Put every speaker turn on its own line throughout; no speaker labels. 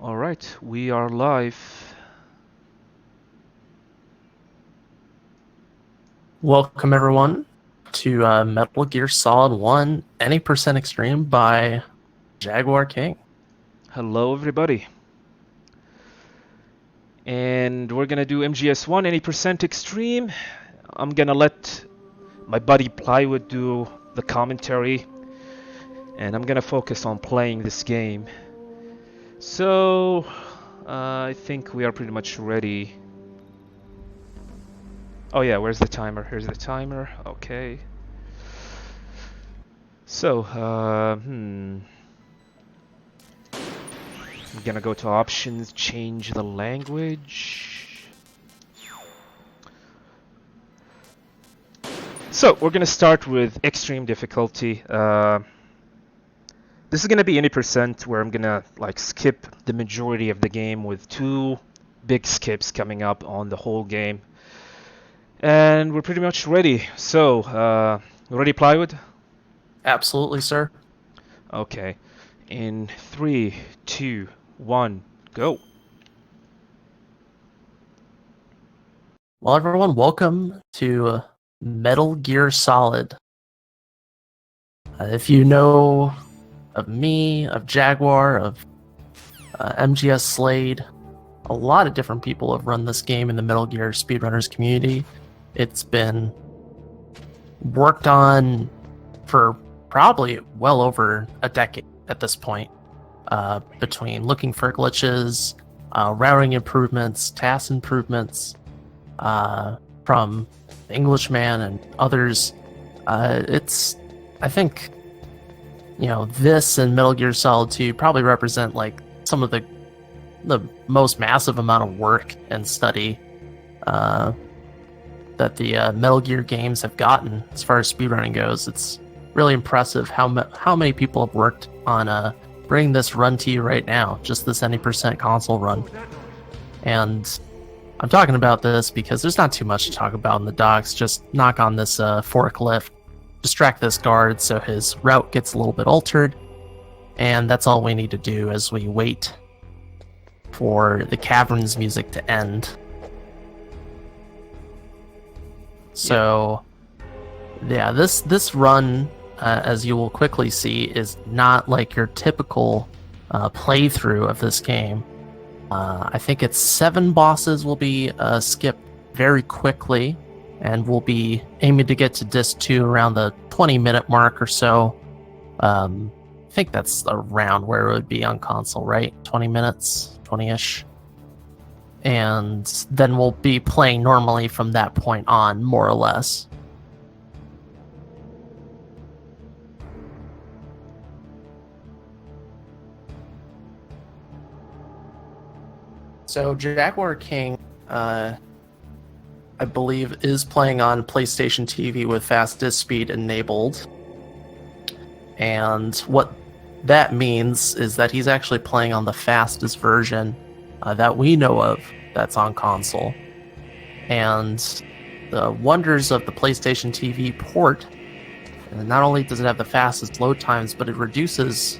All right, we are live.
Welcome everyone to Metal Gear Solid 1 Any Percent Extreme by Jaguar King.
Hello, everybody. And we're gonna do MGS1 any percent extreme. I'm gonna let my buddy Plywood do the commentary, and I'm gonna focus on playing this game. So, I think we are pretty much ready. Oh yeah, where's the timer? Here's the timer. Okay. So, I'm gonna go to options, change the language. So, we're gonna start with extreme difficulty. This is gonna be any percent where I'm gonna like skip the majority of the game with two big skips coming up on the whole game. And we're pretty much ready. So, ready, Plywood?
Absolutely, sir.
Okay. In 3, 2, 1, go.
Well, everyone, welcome to Metal Gear Solid. If you know of me, of Jaguar, of MGS Slade, a lot of different people have run this game in the Metal Gear speedrunners community. It's been worked on for probably well over a decade at this point, between looking for glitches, routing improvements, task improvements, from Englishman and others. I think, this and Metal Gear Solid 2 probably represent like some of the most massive amount of work and study that the Metal Gear games have gotten as far as speedrunning goes. It's really impressive how many people have worked on bringing this run to you right now, just this any percent console run. And I'm talking about this because there's not too much to talk about in the docs. Just knock on this forklift, distract this guard so his route gets a little bit altered, and that's all we need to do as we wait for the caverns music to end. So, yeah, this run, as you will quickly see, is not like your typical playthrough of this game. I think it's 7 bosses will be skipped very quickly, and we'll be aiming to get to Disc 2 around the 20-minute mark or so. I think that's around where it would be on console, right? 20 minutes, 20-ish. And then we'll be playing normally from that point on, more or less. So Jaguar King, I believe, is playing on PlayStation TV with fast disk speed enabled. And what that means is that he's actually playing on the fastest version that we know of that's on console. And the wonders of the PlayStation TV port, not only does it have the fastest load times, but it reduces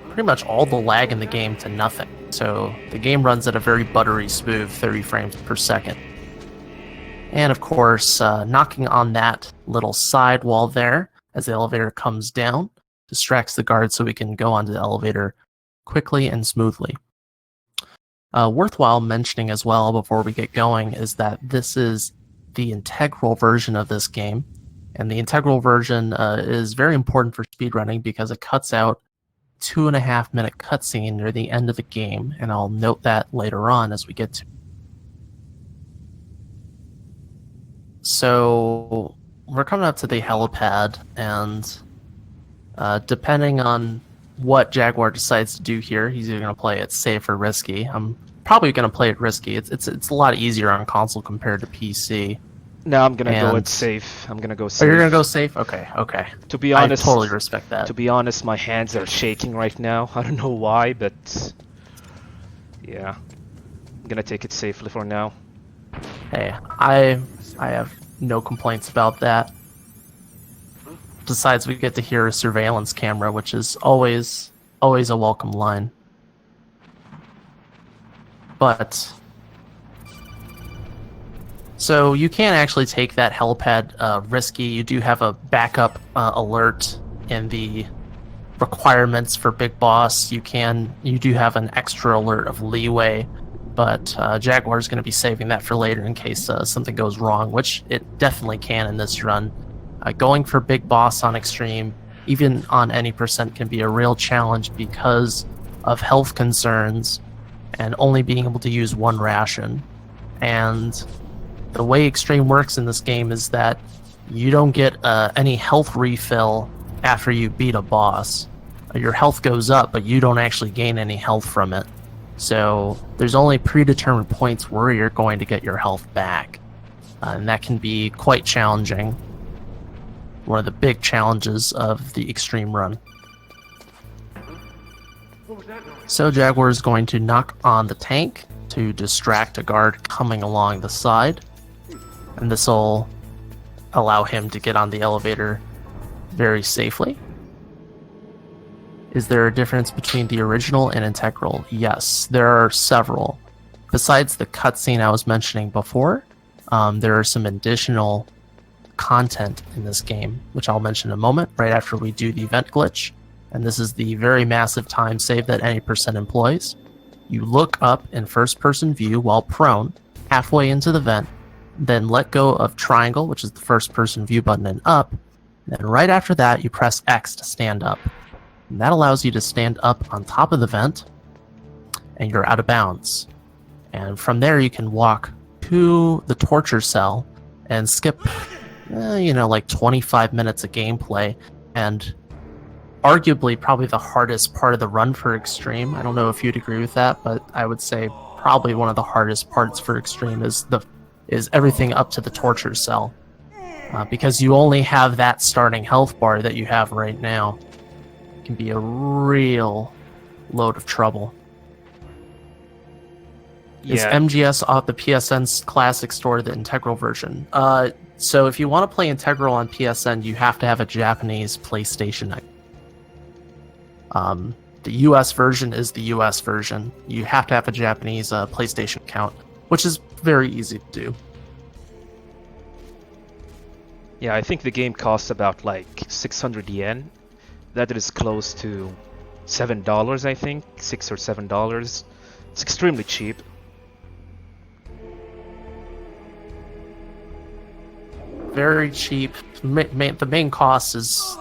pretty much all the lag in the game to nothing. So the game runs at a very buttery smooth 30 frames per second. And of course, knocking on that little side wall there as the elevator comes down distracts the guard so we can go onto the elevator quickly and smoothly. Worthwhile mentioning as well before we get going is that this is the integral version of this game. And the integral version is very important for speedrunning because it cuts out 2.5-minute cutscene near the end of the game, and I'll note that later on as we get to. So we're coming up to the helipad, and depending on what Jaguar decides to do here, he's either going to play it safe or risky. I'm probably going to play it risky. It's a lot easier on console compared to PC.
No, I'm gonna go it safe. I'm gonna go safe.
Oh, you're gonna go safe? Okay.
To be honest,
I totally respect that.
To be honest, my hands are shaking right now. I don't know why, but yeah, I'm gonna take it safely for now.
Hey, I have no complaints about that. Besides, we get to hear a surveillance camera, which is always a welcome line. But so you can actually take that helipad risky. You do have a backup alert in the requirements for Big Boss. You do have an extra alert of leeway, but Jaguar is going to be saving that for later in case something goes wrong, which it definitely can in this run. Going for Big Boss on Extreme, even on any percent, can be a real challenge because of health concerns and only being able to use one ration. And the way Extreme works in this game is that you don't get any health refill after you beat a boss. Your health goes up, but you don't actually gain any health from it. So there's only predetermined points where you're going to get your health back. And that can be quite challenging. One of the big challenges of the Extreme run. So Jaguar is going to knock on the tank to distract a guard coming along the side. And this will allow him to get on the elevator very safely. Is there a difference between the original and integral? Yes, there are several. Besides the cutscene I was mentioning before, there are some additional content in this game, which I'll mention in a moment, right after we do the event glitch. And this is the very massive time save that any percent employs. You look up in first-person view while prone, halfway into the vent, then let go of triangle, which is the first-person view button, and up. Then right after that, you press X to stand up. And that allows you to stand up on top of the vent, and you're out of bounds. And from there, you can walk to the torture cell and skip, like 25 minutes of gameplay. And arguably, probably the hardest part of the run for Extreme. I don't know if you'd agree with that, but I would say probably one of the hardest parts for Extreme is everything up to the torture cell. Because you only have that starting health bar that you have right now. It can be a real load of trouble. Is MGS off the PSN's Classic Store the Integral version? So if you want to play Integral on PSN, you have to have a Japanese PlayStation. The US version is the US version. You have to have a Japanese PlayStation account, which is very easy to do.
Yeah, I think the game costs about like 600 yen. That is close to $7, I think. $6 or $7. It's extremely cheap.
Very cheap. The main cost is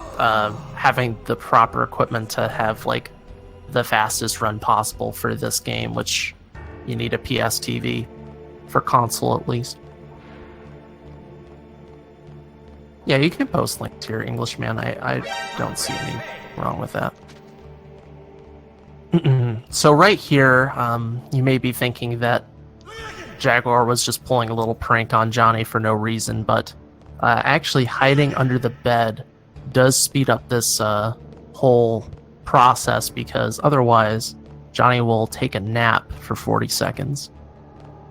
having the proper equipment to have like the fastest run possible for this game, which you need a PS TV for console at least. Yeah, you can post link to your Englishman. I don't see anything wrong with that. So right here, you may be thinking that Jaguar was just pulling a little prank on Johnny for no reason, but actually hiding under the bed does speed up this whole process, because otherwise Johnny will take a nap for 40 seconds.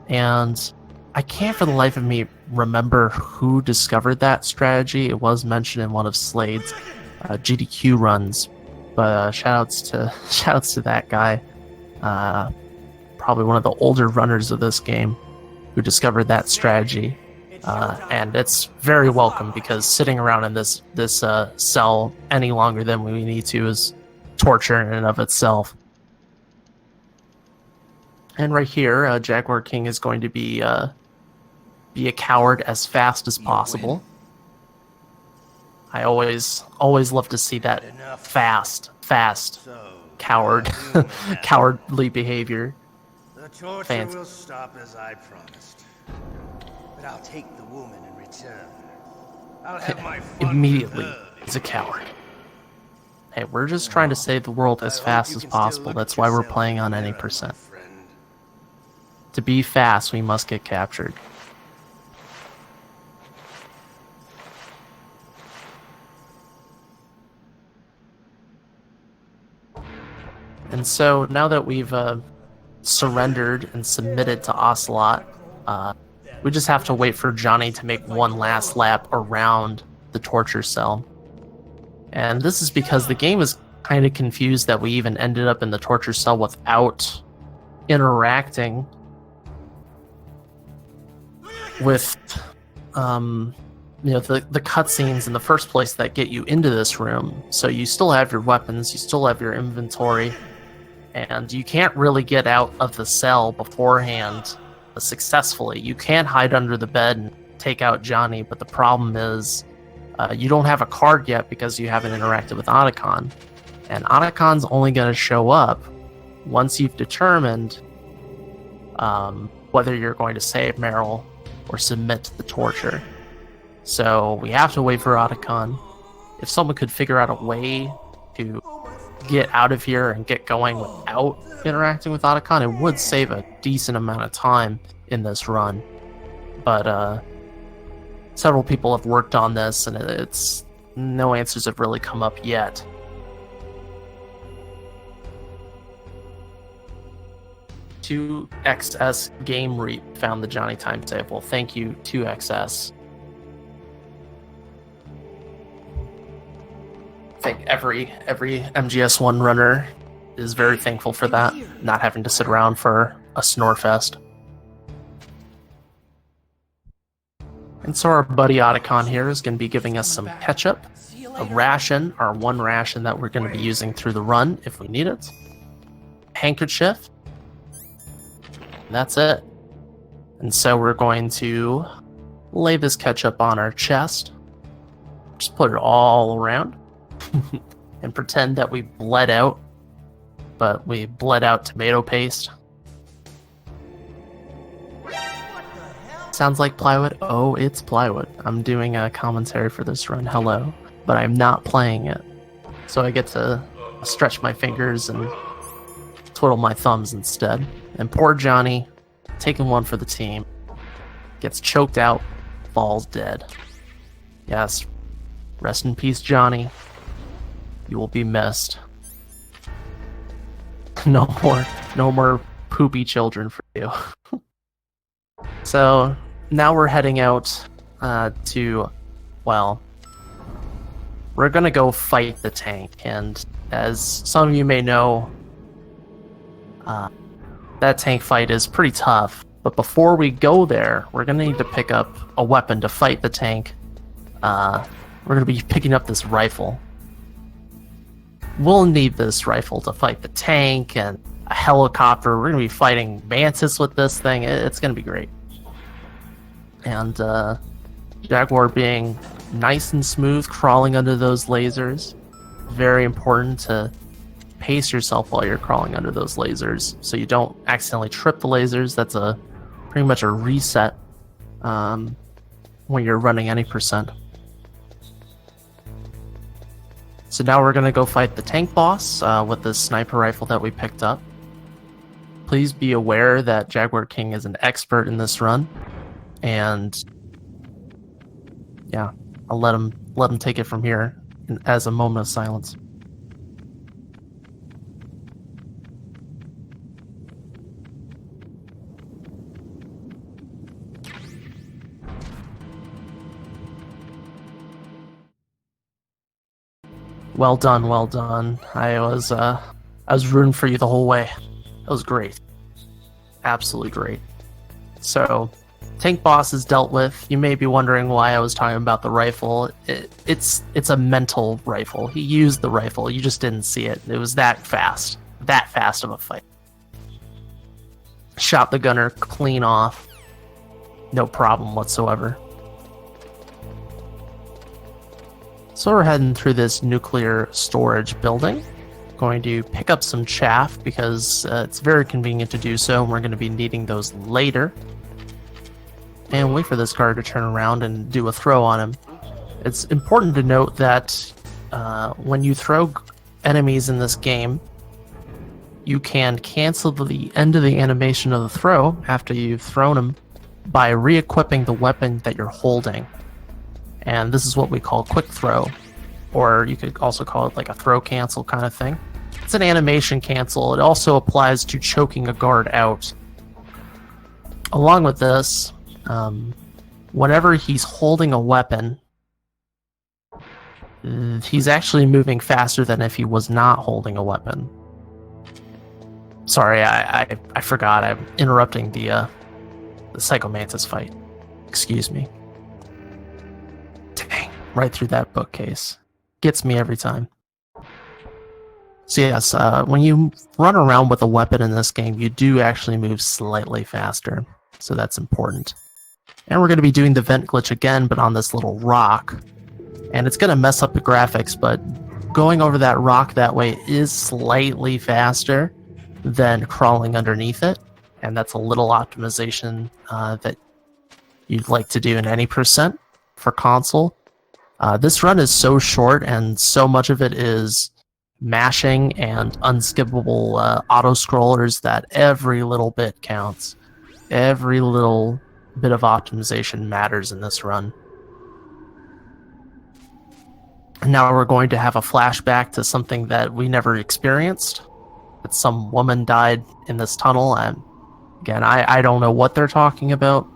And I can't for the life of me remember who discovered that strategy. It was mentioned in one of Slade's GDQ runs, but shoutouts to that guy. Probably one of the older runners of this game who discovered that strategy. And it's very welcome, because sitting around in this cell any longer than we need to is torture in and of itself. And right here, Jaguar King is going to be a coward as fast as possible. I always love to see that fast cowardly behavior.
The torture will stop as I promised. But I'll take the woman in return. I'll have my fun
Immediately,
with her.
he's a coward. Hey, we're just trying to save the world as fast as possible. That's why we're playing on any percent. To be fast, we must get captured. And so now that we've surrendered and submitted to Ocelot, we just have to wait for Johnny to make one last lap around the torture cell. And this is because the game is kind of confused that we even ended up in the torture cell without interacting with the cutscenes in the first place that get you into this room. So you still have your weapons, you still have your inventory, and you can't really get out of the cell beforehand successfully. You can hide under the bed and take out Johnny, but the problem is you don't have a card yet because you haven't interacted with Otacon. And Otacon's only going to show up once you've determined whether you're going to save Meryl or submit to the torture. So we have to wait for Otacon. If someone could figure out a way to get out of here and get going without interacting with Otacon, it would save a decent amount of time in this run. But several people have worked on this, and no answers have really come up yet. XS Game Reap found the Johnny timetable. Thank you, 2XS. I think every MGS1 runner is very thankful for that, not having to sit around for a snore fest. And so our buddy Otacon here is going to be giving us some ketchup, a ration, our one ration that we're going to be using through the run if we need it, handkerchief, and that's it. And so we're going to lay this ketchup on our chest, just put it all around, and pretend that we bled out, but we bled out tomato paste. Sounds like plywood? Oh, it's plywood. I'm doing a commentary for this run, hello, but I'm not playing it. So I get to stretch my fingers and twiddle my thumbs instead. And poor Johnny, taking one for the team, gets choked out, falls dead. Yes, rest in peace, Johnny. You will be missed. No more poopy children for you. So now we're heading out to, well, we're gonna go fight the tank, and as some of you may know, that tank fight is pretty tough. But before we go there, we're gonna need to pick up a weapon to fight the tank. We're gonna be picking up this rifle. We'll need this rifle to fight the tank and a helicopter. We're gonna be fighting Mantis with this thing. It's gonna be great. And Jaguar being nice and smooth, crawling under those lasers. Very important to pace yourself while you're crawling under those lasers so you don't accidentally trip the lasers. That's pretty much a reset when you're running any percent. So now we're going to go fight the tank boss with this sniper rifle that we picked up. Please be aware that Jaguar King is an expert in this run. And yeah, I'll let him take it from here as a moment of silence. Well done, well done. I was rooting for you the whole way. It was great. Absolutely great. So, tank boss is dealt with. You may be wondering why I was talking about the rifle. It's a mental rifle. He used the rifle. You just didn't see it. It was that fast of a fight. Shot the gunner clean off. No problem whatsoever. So we're heading through this nuclear storage building. Going to pick up some chaff because it's very convenient to do so, and we're going to be needing those later. And wait for this guard to turn around and do a throw on him. It's important to note that when you throw enemies in this game, you can cancel the end of the animation of the throw after you've thrown them by re-equipping the weapon that you're holding. And this is what we call quick throw, or you could also call it like a throw cancel kind of thing. It's an animation cancel. It also applies to choking a guard out. Along with this, whenever he's holding a weapon, he's actually moving faster than if he was not holding a weapon. Sorry, I forgot. I'm interrupting the Psycho Mantis fight. Excuse me. Dang, right through that bookcase. Gets me every time. So yes, when you run around with a weapon in this game, you do actually move slightly faster. So that's important. And we're going to be doing the vent glitch again, but on this little rock. And it's going to mess up the graphics, but going over that rock that way is slightly faster than crawling underneath it. And that's a little optimization that you'd like to do in any percent for console. This run is so short, and so much of it is mashing and unskippable auto-scrollers that every little bit counts. Every little bit of optimization matters in this run. Now we're going to have a flashback to something that we never experienced. That some woman died in this tunnel, and again, I don't know what they're talking about.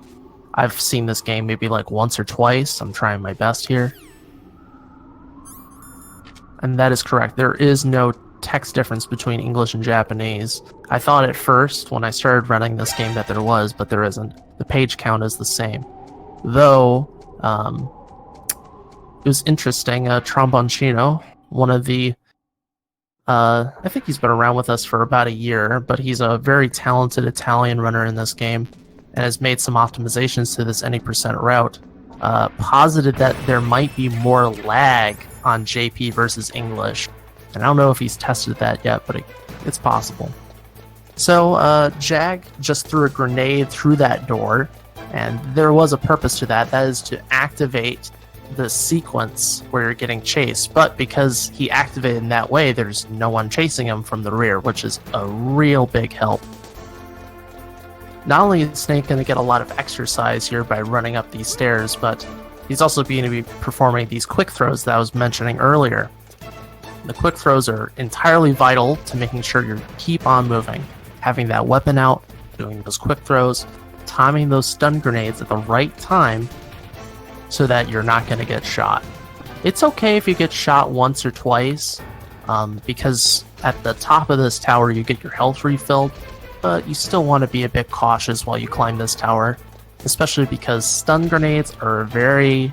I've seen this game maybe like once or twice. I'm trying my best here. And that is correct. There is no text difference between English and Japanese. I thought at first, when I started running this game, that there was, but there isn't. The page count is the same. Though, it was interesting, Tromboncino, one of the... I think he's been around with us for about a year, but he's a very talented Italian runner in this game, and has made some optimizations to this any percent route. Posited that there might be more lag on JP versus English. And I don't know if he's tested that yet, but it's possible. So, Jag just threw a grenade through that door, and there was a purpose to that. That is to activate the sequence where you're getting chased. But because he activated in that way, there's no one chasing him from the rear, which is a real big help. Not only is Snake going to get a lot of exercise here by running up these stairs, but he's also going to be performing these quick throws that I was mentioning earlier. The quick throws are entirely vital to making sure you keep on moving. Having that weapon out, doing those quick throws, timing those stun grenades at the right time so that you're not going to get shot. It's okay if you get shot once or twice, because at the top of this tower you get your health refilled, but you still want to be a bit cautious while you climb this tower, especially because stun grenades are a very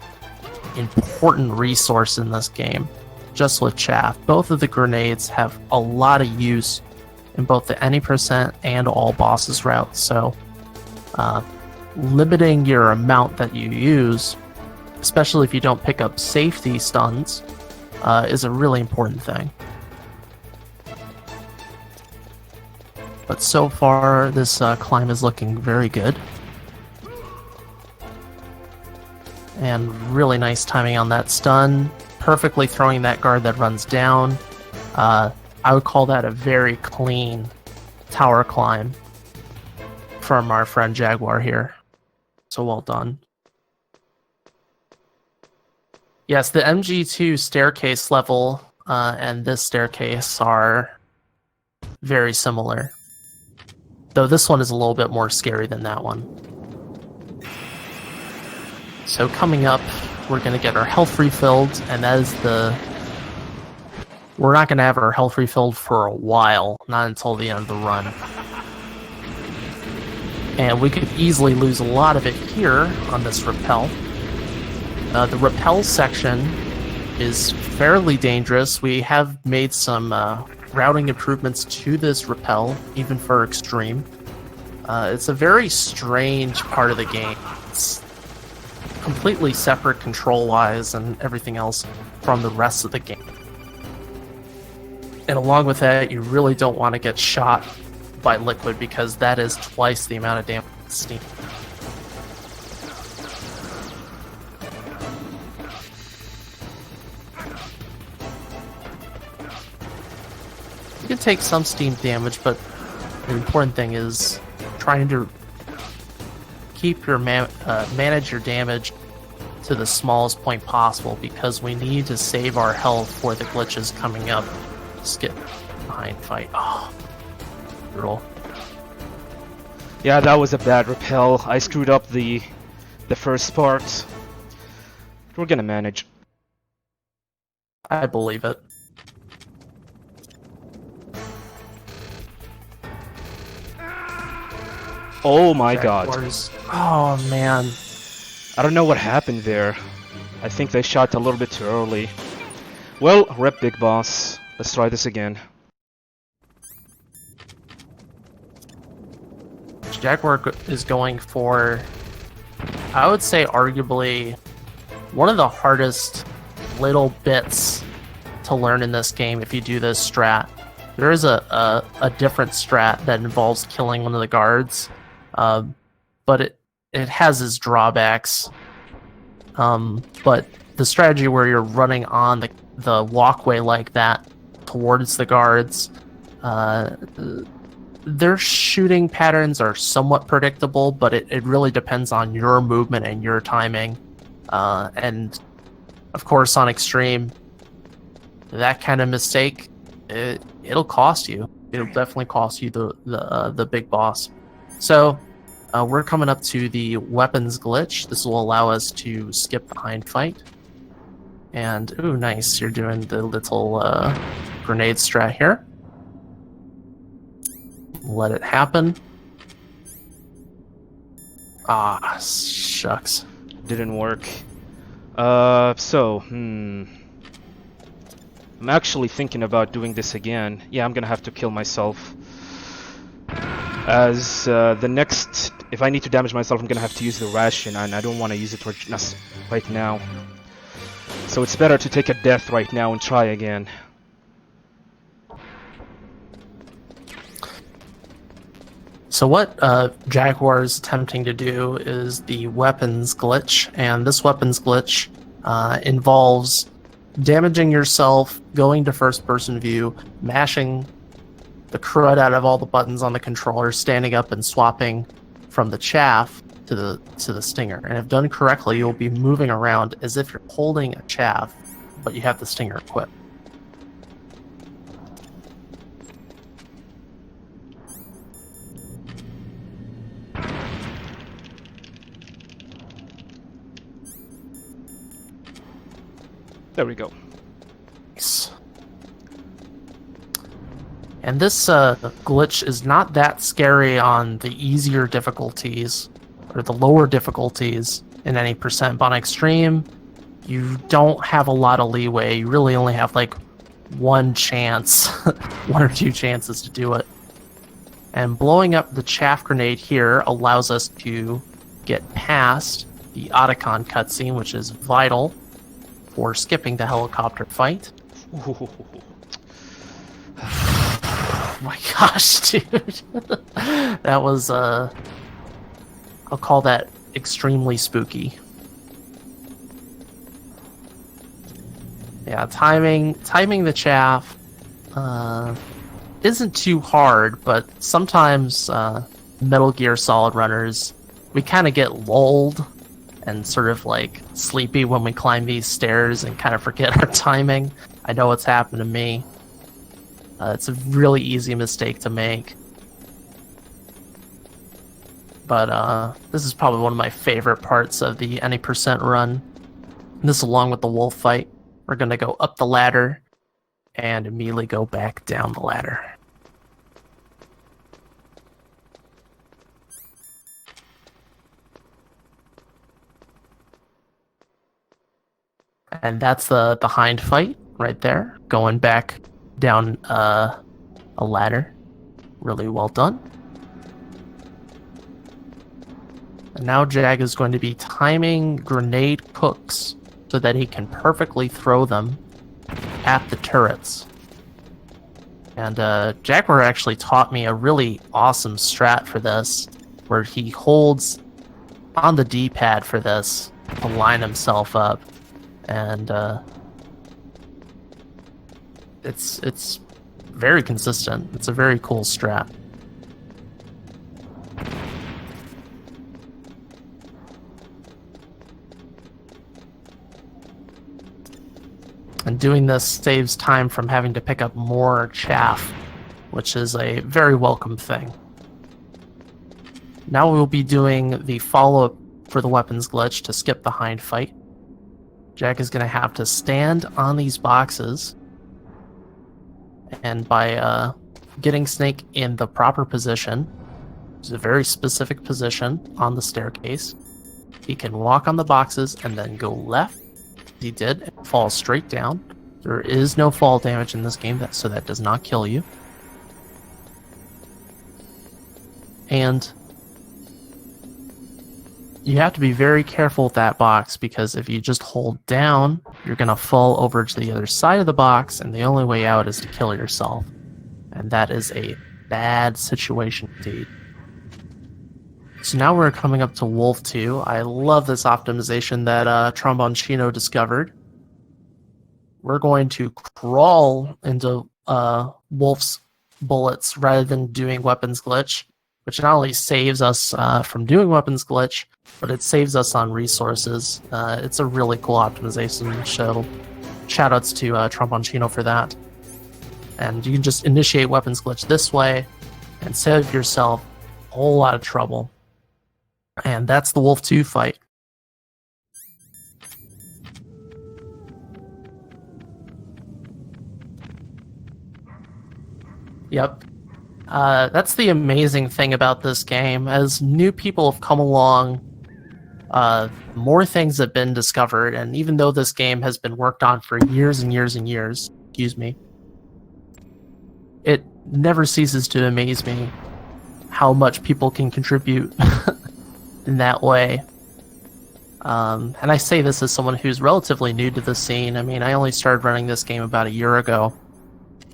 important resource in this game. Just with chaff, both of the grenades have a lot of use in both the any percent and all bosses routes, so limiting your amount that you use, especially if you don't pick up safety stuns, is a really important thing. But so far, this climb is looking very good. And really nice timing on that stun. Perfectly throwing that guard that runs down. I would call that a very clean tower climb from our friend Jaguar here. So well done. Yes, the MG2 staircase level and this staircase are very similar. Though this one is a little bit more scary than that one. So coming up, we're going to get our health refilled, and that is we're not going to have our health refilled for a while, not until the end of the run. And we could easily lose a lot of it here on this rappel. The rappel section is fairly dangerous. We have made some routing improvements to this rappel, even for extreme. It's a very strange part of the game. It's completely separate control-wise and everything else from the rest of the game. And along with that, you really don't want to get shot by liquid, because that is twice the amount of damage with steam. You can take some steam damage, but the important thing is trying to keep your manage your damage to the smallest point possible, because we need to save our health for the glitches coming up. Skip behind fight. Oh, brutal.
Yeah, that was a bad rappel. I screwed up the first part. We're gonna manage.
I believe it.
Oh my god.
Oh man.
I don't know what happened there. I think they shot a little bit too early. Well, rep Big Boss. Let's try this again.
Jaguar is going for, I would say, arguably one of the hardest little bits to learn in this game if you do this strat. There is a different strat that involves killing one of the guards, but it has its drawbacks. But the strategy where you're running on the walkway like that towards the guards, their shooting patterns are somewhat predictable, but it really depends on your movement and your timing. And of course, on Extreme, that kind of mistake, it'll cost you. It'll definitely cost you the big boss. So we're coming up to the weapons glitch. This will allow us to skip the hind fight. And ooh, nice! You're doing the little grenade strat here. Let it happen. Ah, shucks.
Didn't work. I'm actually thinking about doing this again. Yeah, I'm gonna have to kill myself. As the next, if I need to damage myself, I'm gonna have to use the ration, and I don't want to use it right now. So it's better to take a death right now and try again.
So what Jaguar is attempting to do is the weapons glitch, and this weapons glitch involves damaging yourself, going to first-person view, mashing the crud out of all the buttons on the controller, standing up and swapping from the chaff to the stinger. And if done correctly, you'll be moving around as if you're holding a chaff, but you have the stinger equipped.
There we go.
Nice. And this glitch is not that scary on the easier difficulties or the lower difficulties in any percent. But on Extreme, you don't have a lot of leeway. You really only have like one chance, one or two chances to do it. And blowing up the chaff grenade here allows us to get past the Otacon cutscene, which is vital for skipping the helicopter fight. Oh my gosh, dude. That was, I'll call that extremely spooky. Yeah, timing the chaff isn't too hard, but sometimes Metal Gear Solid runners, we kind of get lulled and sort of like sleepy when we climb these stairs and kind of forget our timing. I know it's happened to me. It's a really easy mistake to make. But this is probably one of my favorite parts of the any percent run. And this along with the wolf fight. We're going to go up the ladder and immediately go back down the ladder. And that's the hind fight right there, going back down a ladder. Really well done. And now Jag is going to be timing grenade hooks so that he can perfectly throw them at the turrets. And Jaguar actually taught me a really awesome strat for this, where he holds on the D-pad for this to line himself up. And it's very consistent. It's a very cool strat. And doing this saves time from having to pick up more chaff, which is a very welcome thing. Now we'll be doing the follow-up for the weapons glitch to skip the hind fight. Jack is going to have to stand on these boxes, and by getting Snake in the proper position, which is a very specific position on the staircase, He can walk on the boxes and then go left. He did, and fall straight down. There is no fall damage in this game, so that does not kill you. And you have to be very careful with that box, because if you just hold down, you're going to fall over to the other side of the box, and the only way out is to kill yourself. And that is a bad situation indeed. So now we're coming up to Wolf 2. I love this optimization that Tromboncino discovered. We're going to crawl into Wolf's bullets rather than doing weapons glitch, which not only saves us from doing weapons glitch, but it saves us on resources. It's a really cool optimization, so shoutouts to Tromboncino for that. And you can just initiate weapons glitch this way and save yourself a whole lot of trouble. And that's the Wolf 2 fight. Yep. That's the amazing thing about this game. As new people have come along, more things have been discovered, and even though this game has been worked on for years and years and years, it never ceases to amaze me how much people can contribute in that way. And I say this as someone who's relatively new to the scene. I mean, I only started running this game about a year ago,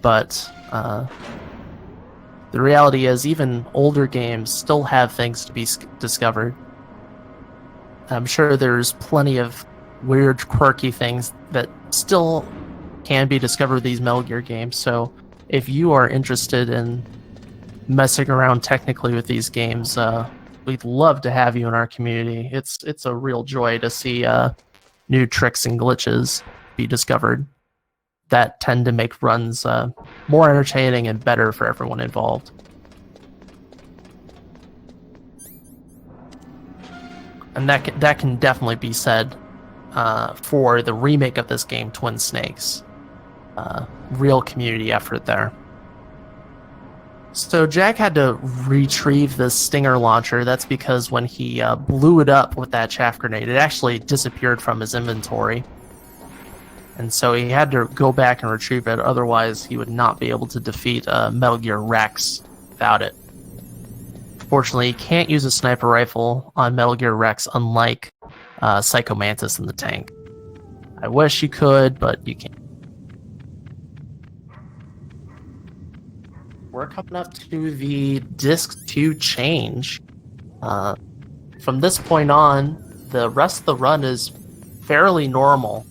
but the reality is even older games still have things to be discovered. I'm sure there's plenty of weird, quirky things that still can be discovered with these Metal Gear games, so if you are interested in messing around technically with these games, we'd love to have you in our community. It's a real joy to see new tricks and glitches be discovered that tend to make runs more entertaining and better for everyone involved. And that can definitely be said for the remake of this game, Twin Snakes. Real community effort there. So Jack had to retrieve the Stinger launcher. That's because when he blew it up with that chaff grenade, it actually disappeared from his inventory. And so he had to go back and retrieve it, otherwise he would not be able to defeat Metal Gear Rex without it. Fortunately, you can't use a sniper rifle on Metal Gear Rex, unlike Psycho Mantis in the tank. I wish you could, but you can't. We're coming up to the Disc 2 change. From this point on, the rest of the run is fairly normal.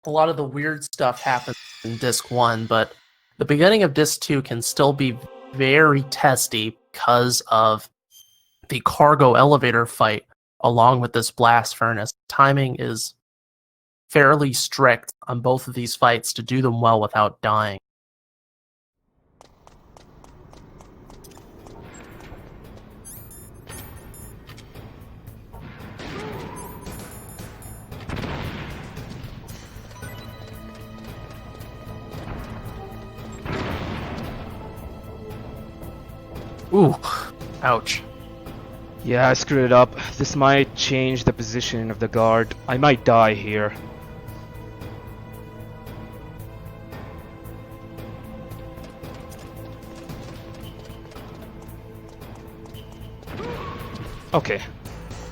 A lot of the weird stuff happens in Disc 1, but the beginning of Disc 2 can still be very testy because of the cargo elevator fight along with this blast furnace. Timing is fairly strict on both of these fights to do them well without dying. Ooh, ouch.
Yeah, I screwed it up. This might change the position of the guard. I might die here. Okay.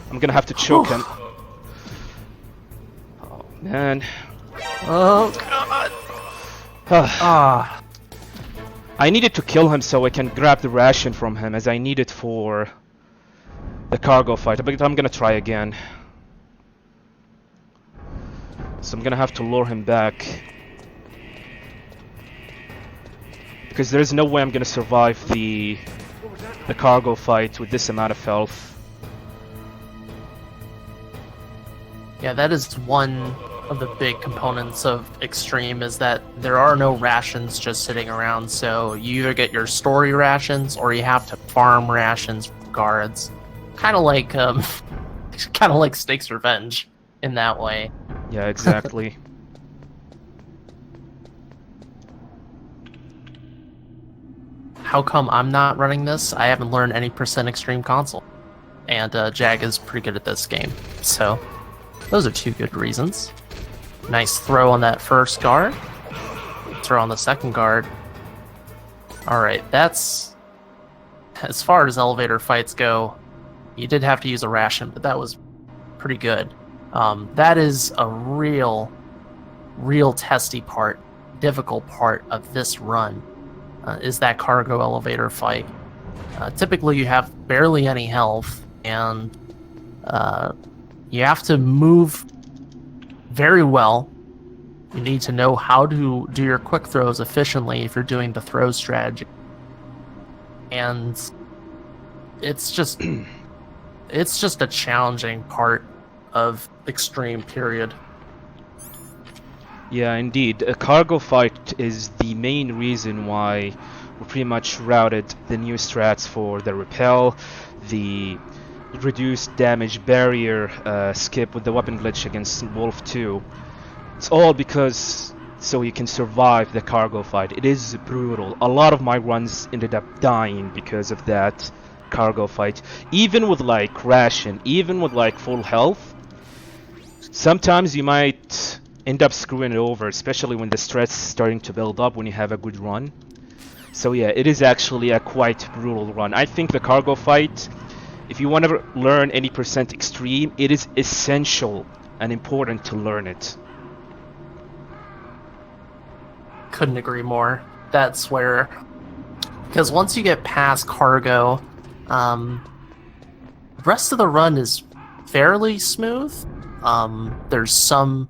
I'm gonna have to choke him. Oh, man.
Oh, God. Ah.
I needed to kill him so I can grab the ration from him, as I need it for the cargo fight. But I'm gonna try again. So I'm gonna have to lure him back, because there's no way I'm gonna survive the cargo fight with this amount of health.
Yeah, that is one of the big components of Extreme, is that there are no rations just sitting around, so you either get your story rations or you have to farm rations from guards. Kind of like Snake's Revenge in that way.
Yeah, exactly.
how come I'm not running this? I haven't learned any percent extreme console. And Jag is pretty good at this game. So, those are two good reasons. Nice throw on that first guard. Throw on the second guard. Alright, that's... As far as elevator fights go, you did have to use a ration, but that was pretty good. That is a real testy part, difficult part of this run, is that cargo elevator fight. Typically you have barely any health, and you have to move very well. You need to know how to do your quick throws efficiently if you're doing the throw strategy. And it's just a challenging part of Extreme, period.
Yeah, indeed. A cargo fight is the main reason why we pretty much routed the new strats for the repel, the reduced damage barrier skip with the weapon glitch against Wolf 2. It's all because so you can survive the cargo fight. It is brutal. A lot of my runs ended up dying because of that cargo fight. Even with like ration, even with like full health, sometimes you might end up screwing it over, especially when the stress is starting to build up when you have a good run. So yeah, it is actually a quite brutal run. I think the cargo fight, if you want to learn any percent extreme, it is essential and important to learn it.
Couldn't agree more. That's where, because once you get past cargo, the rest of the run is fairly smooth. There's some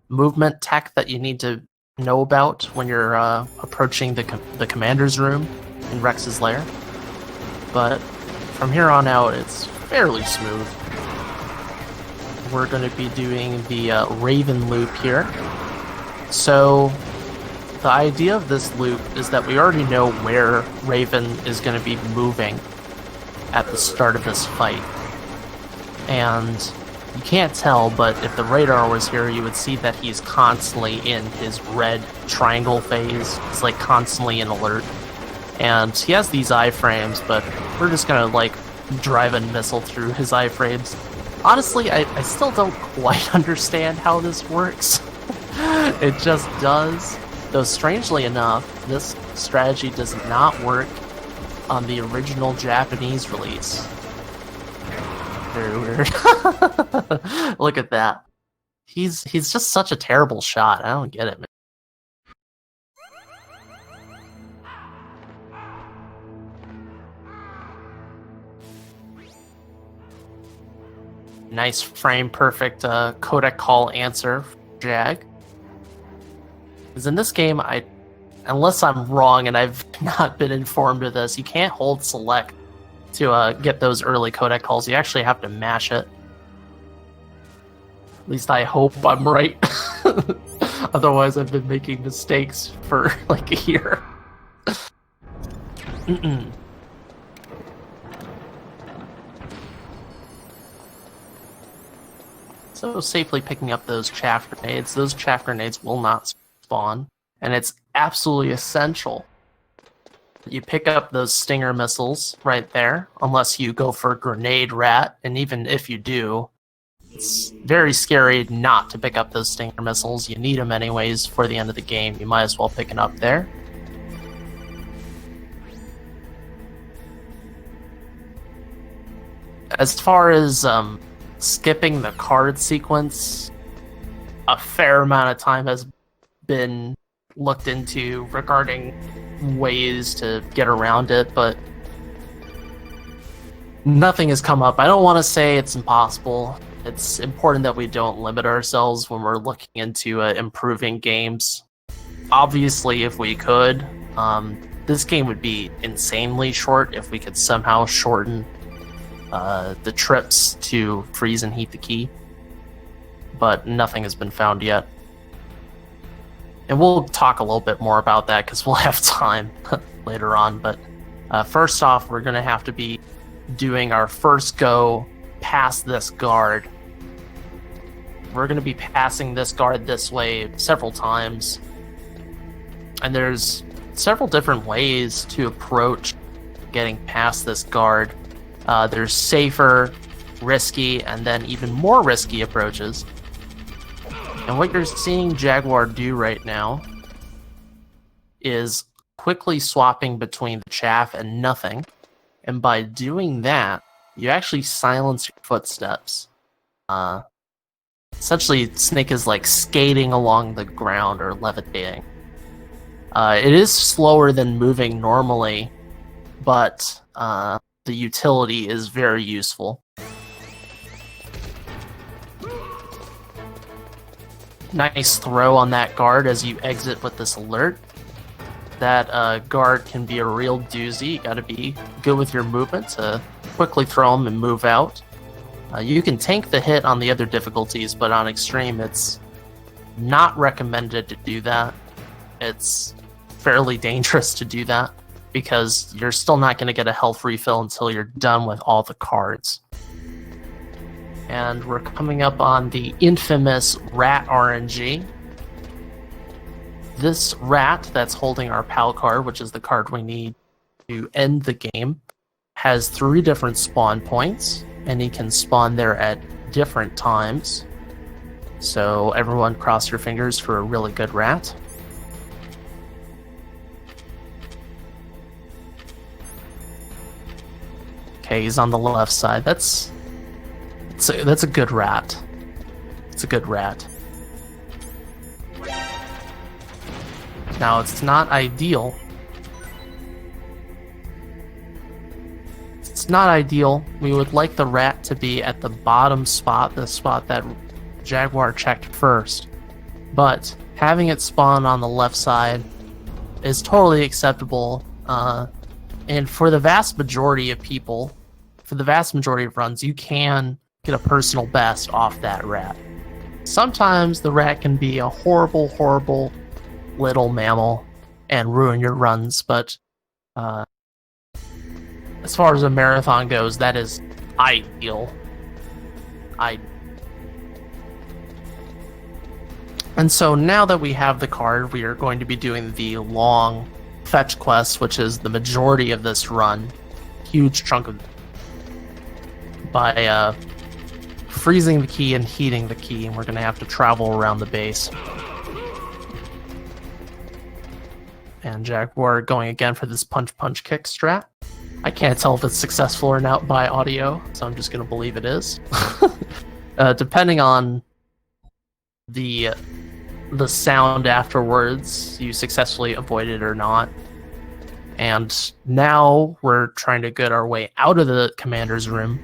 movement tech that you need to know about when you're approaching the commander's room in Rex's lair, but from here on out it's fairly smooth. We're going to be doing the Raven loop here. So the idea of this loop is that we already know where Raven is going to be moving at the start of this fight. And you can't tell, but if the radar was here, you would see that he's constantly in his red triangle phase. He's like constantly in alert. And he has these iframes, but we're just going to like drive a missile through his iframes. Honestly, I still don't quite understand how this works. It just does. Though strangely enough, this strategy does not work on the original Japanese release. Very weird. Look at that. He's just such a terrible shot. I don't get it, man. Nice frame perfect codec call answer for Jag. Because in this game, unless I'm wrong and I've not been informed of this, you can't hold select to get those early codec calls. You actually have to mash it. At least I hope I'm right. Otherwise, I've been making mistakes for like a year. So safely picking up those chaff grenades. Those chaff grenades will not spawn, and it's absolutely essential you pick up those stinger missiles right there, unless you go for grenade rat, and even if you do, it's very scary not to pick up those stinger missiles. You need them anyways for the end of the game. You might as well pick it up there. As far as skipping the card sequence, a fair amount of time has been looked into regarding ways to get around it, but nothing has come up. I don't want to say it's impossible. It's important that we don't limit ourselves when we're looking into improving games. Obviously, if we could, this game would be insanely short if we could somehow shorten the trips to freeze and heat the key, but nothing has been found yet. And we'll talk a little bit more about that because we'll have time later on. But first off, we're going to have to be doing our first go past this guard. We're going to be passing this guard this way several times. And there's several different ways to approach getting past this guard. There's safer, risky, and then even more risky approaches. And what you're seeing Jaguar do right now is quickly swapping between the chaff and nothing. And by doing that, you actually silence your footsteps. Essentially, Snake is like skating along the ground or levitating. It is slower than moving normally, but the utility is very useful. Nice throw on that guard as you exit with this alert. That guard can be a real doozy. You gotta be good with your movement to quickly throw them and move out. You can tank the hit on the other difficulties, but on extreme it's not recommended to do that. It's fairly dangerous to do that because you're still not going to get a health refill until you're done with all the cards. And we're coming up on the infamous rat RNG. This rat that's holding our PAL card, which is the card we need to end the game, has 3 different spawn points, and he can spawn there at different times. So everyone cross your fingers for a really good rat. Okay, he's on the left side. That's a good rat. It's a good rat. Now, it's not ideal. It's not ideal. We would like the rat to be at the bottom spot, the spot that Jaguar checked first. But having it spawn on the left side is totally acceptable. And for the vast majority of people, for the vast majority of runs, you can get a personal best off that rat. Sometimes the rat can be a horrible, horrible little mammal and ruin your runs, but as far as a marathon goes, that is ideal. And so now that we have the card, we are going to be doing the long fetch quest, which is the majority of this run. Huge chunk of... by freezing the key and heating the key, and we're going to have to travel around the base. And Jaguar going again for this punch kick strat. I can't tell if it's successful or not by audio, so I'm just going to believe it is. Depending on the sound afterwards, you successfully avoid it or not. And now we're trying to get our way out of the commander's room.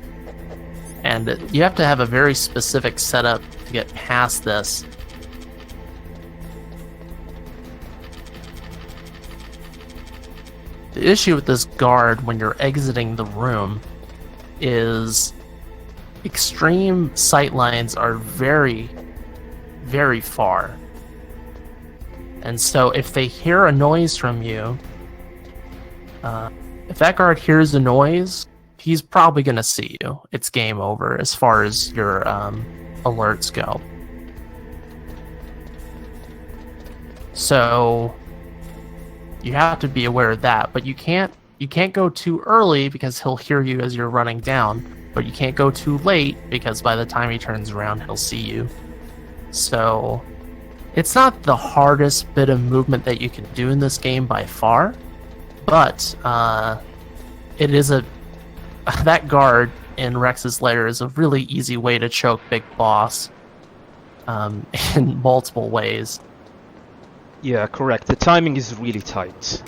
And you have to have a very specific setup to get past this. The issue with this guard when you're exiting the room is extreme sight lines are very, very far. And so if they hear a noise from you, if that guard hears a noise, he's probably going to see you. It's game over as far as your alerts go. So you have to be aware of that, but you can't go too early because he'll hear you as you're running down, but you can't go too late because by the time he turns around, he'll see you. So it's not the hardest bit of movement that you can do in this game by far, but it is that guard in Rex's lair is a really easy way to choke Big Boss in multiple ways.
Yeah, correct. The timing is really tight.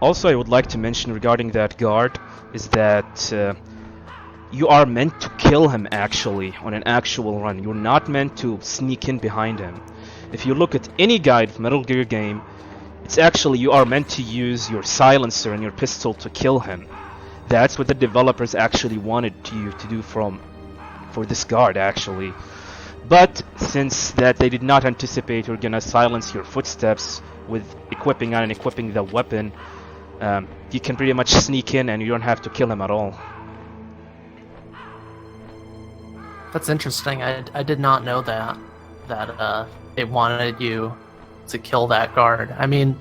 Also, I would like to mention regarding that guard is that you are meant to kill him actually on an actual run. You're not meant to sneak in behind him. If you look at any guide from Metal Gear game, it's actually you are meant to use your silencer and your pistol to kill him. That's what the developers actually wanted you to do for this guard actually. But since that they did not anticipate you're gonna silence your footsteps with equipping and unequipping the weapon, you can pretty much sneak in and you don't have to kill him at all.
That's interesting. I did not know that. that it wanted you to kill that guard. I mean,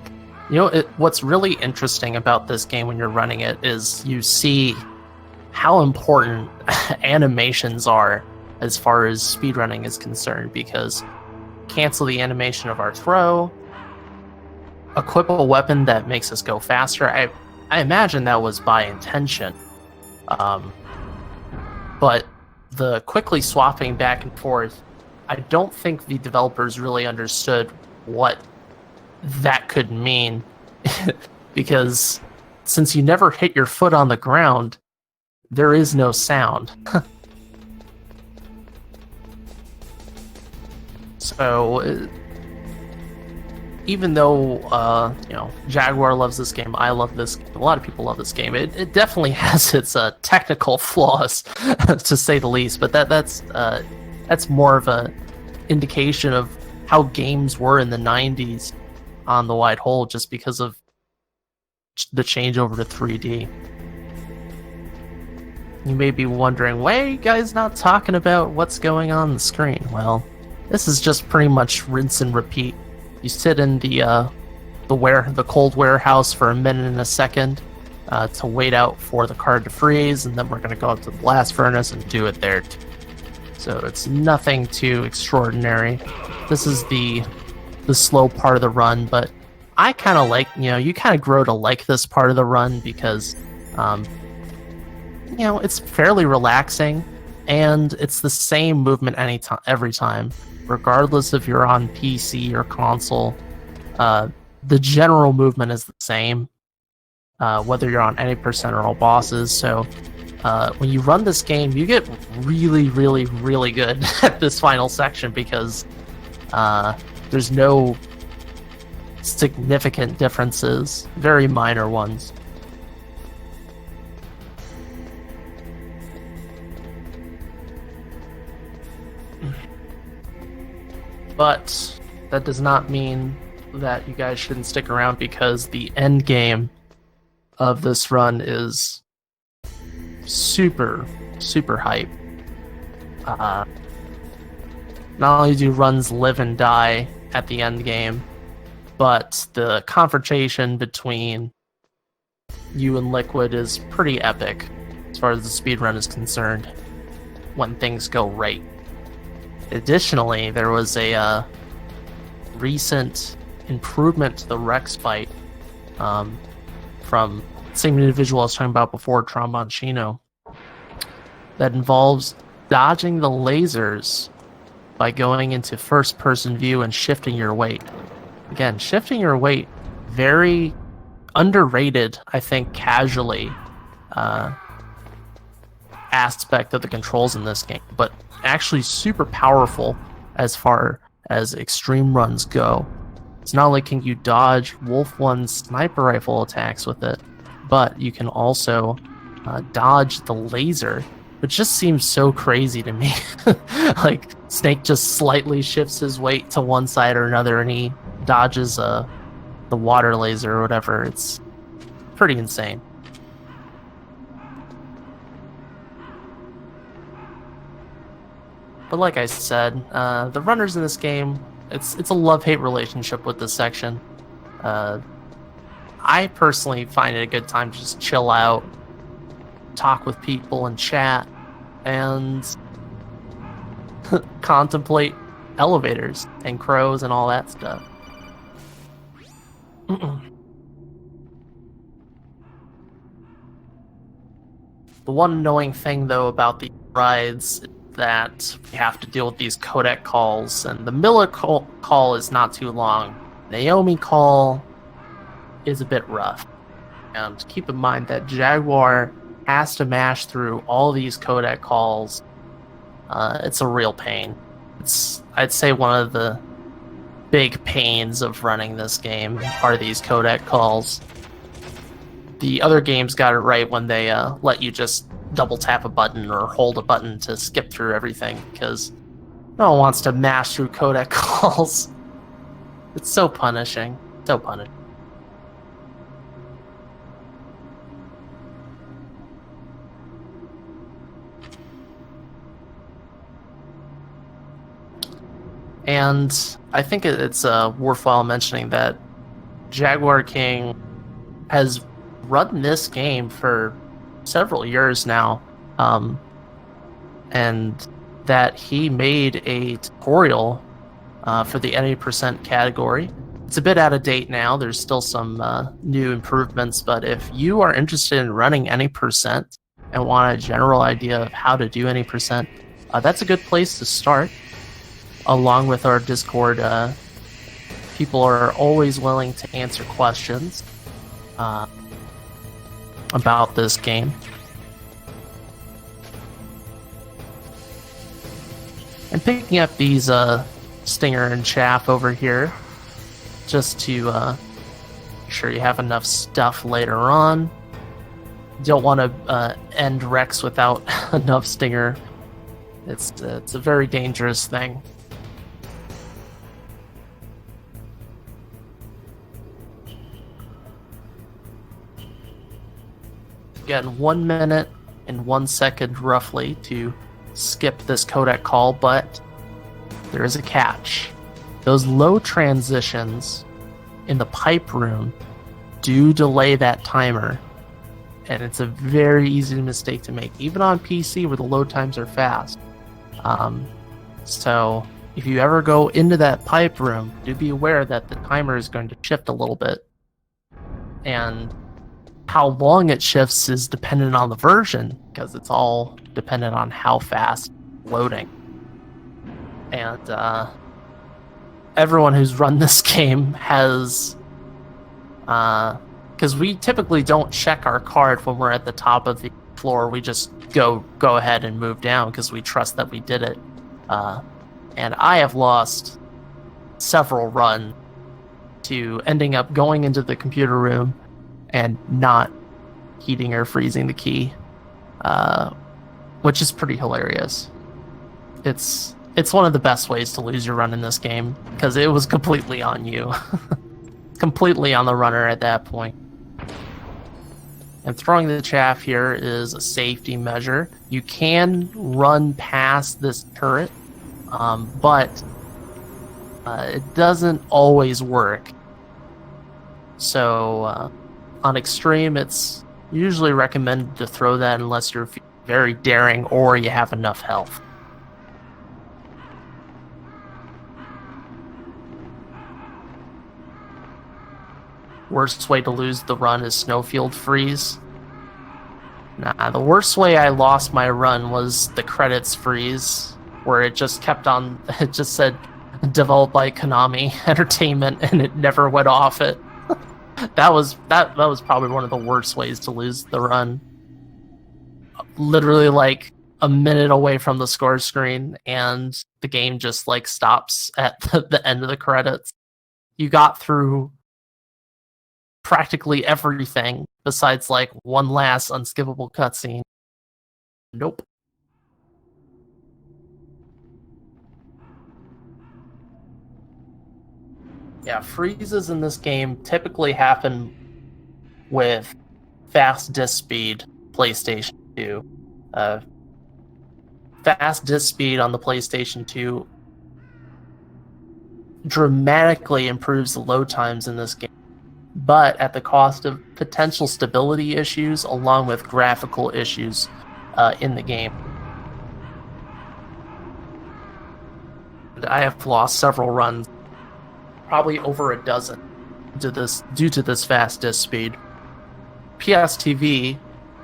what's really interesting about this game when you're running it is you see how important animations are as far as speedrunning is concerned, because cancel the animation of our throw, equip a weapon that makes us go faster. I imagine that was by intention. But the quickly swapping back and forth, I don't think the developers really understood what that could mean. Because since you never hit your foot on the ground, there is no sound. So, even though Jaguar loves this game, I love this game, a lot of people love this game, it definitely has its technical flaws, to say the least. But that's more of a indication of how games were in the 90s on the wide whole, just because of the changeover to 3D. You may be wondering, why are you guys not talking about what's going on the screen? Well, this is just pretty much rinse and repeat. You sit in the cold warehouse for a minute and a second to wait out for the card to freeze, and then we're going to go up to the blast furnace and do it there too. So it's nothing too extraordinary. This is the slow part of the run, but I kind of like, you kind of grow to like this part of the run because, it's fairly relaxing, and it's the same movement every time, regardless if you're on PC or console. The general movement is the same, whether you're on any percent or all bosses. So when you run this game, you get really, really, really good at this final section, because there's no significant differences, very minor ones. But that does not mean that you guys shouldn't stick around, because the end game of this run is super, super hype. Not only do runs live and die at the end game, but the confrontation between you and Liquid is pretty epic as far as the speedrun is concerned when things go right. Additionally, there was a recent improvement to the Rex fight from the same individual I was talking about before, Tromboncino, that involves dodging the lasers by going into first-person view and shifting your weight. Again, shifting your weight, very underrated, I think, casually aspect of the controls in this game, but actually super powerful as far as extreme runs go. It's not only can you dodge Wolf 1's sniper rifle attacks with it, but you can also dodge the laser, which just seems so crazy to me. Like, Snake just slightly shifts his weight to one side or another, and he dodges the water laser or whatever. It's pretty insane. But like I said, the runners in this game, it's a love-hate relationship with this section. I personally find it a good time to just chill out, talk with people and chat, and contemplate elevators and crows and all that stuff. The one annoying thing, though, about these rides is that we have to deal with these codec calls, and the Miller call is not too long. Naomi call is a bit rough. And keep in mind that Jaguar has to mash through all these codec calls. It's a real pain. It's, I'd say, one of the big pains of running this game are these codec calls. The other games got it right when they let you just double tap a button or hold a button to skip through everything, because no one wants to mash through codec calls. It's so punishing. So punishing. And I think it's worthwhile mentioning that Jaguar King has run this game for several years now, and that he made a tutorial for the any percent category. It's a bit out of date now. There's still some new improvements, but if you are interested in running any percent and want a general idea of how to do any percent, that's a good place to start. Along with our Discord, people are always willing to answer questions about this game. And picking up these Stinger and Chaff over here, just to make sure you have enough stuff later on. Don't want to end Rex without enough Stinger. It's a very dangerous thing. Again, 1 minute and 1 second roughly to skip this codec call, but there is a catch. Those low transitions in the pipe room do delay that timer, and it's a very easy mistake to make, even on PC where the load times are fast. So if you ever go into that pipe room, do be aware that the timer is going to shift a little bit, and how long it shifts is dependent on the version, because it's all dependent on how fast loading. And everyone who's run this game has, because we typically don't check our card when we're at the top of the floor. We just go ahead and move down because we trust that we did it. And I have lost several runs to ending up going into the computer room and not heating or freezing the key, which is pretty hilarious. It's one of the best ways to lose your run in this game, because it was completely on you. Completely on the runner at that point. And throwing the chaff here is a safety measure. You can run past this turret, but it doesn't always work. So on extreme, it's usually recommended to throw that unless you're very daring or you have enough health. Worst way to lose the run is snowfield freeze. Nah, the worst way I lost my run was the credits freeze, where it just kept on, it just said developed by Konami Entertainment, and it never went off it. That was probably one of the worst ways to lose the run. Literally like a minute away from the score screen, and the game just like stops at the end of the credits. You got through practically everything besides like one last unskippable cutscene. Nope. Yeah, freezes in this game typically happen with fast disk speed PlayStation 2. Fast disk speed on the PlayStation 2 dramatically improves the load times in this game, but at the cost of potential stability issues along with graphical issues in the game. And I have lost several runs, probably over a dozen, due to this fast disk speed. PSTV,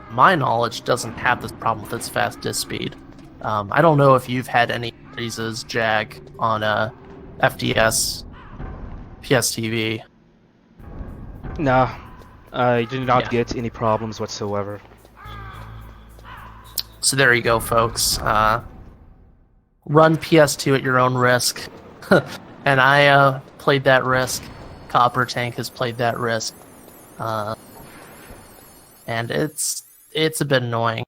my knowledge, doesn't have this problem with its fast disk speed. I don't know if you've had any freezes, Jag, on FDS PSTV.
Nah, I did not get any problems whatsoever.
So there you go, folks. Run PS2 at your own risk. And I played that risk. Copper Tank has played that risk. And it's a bit annoying.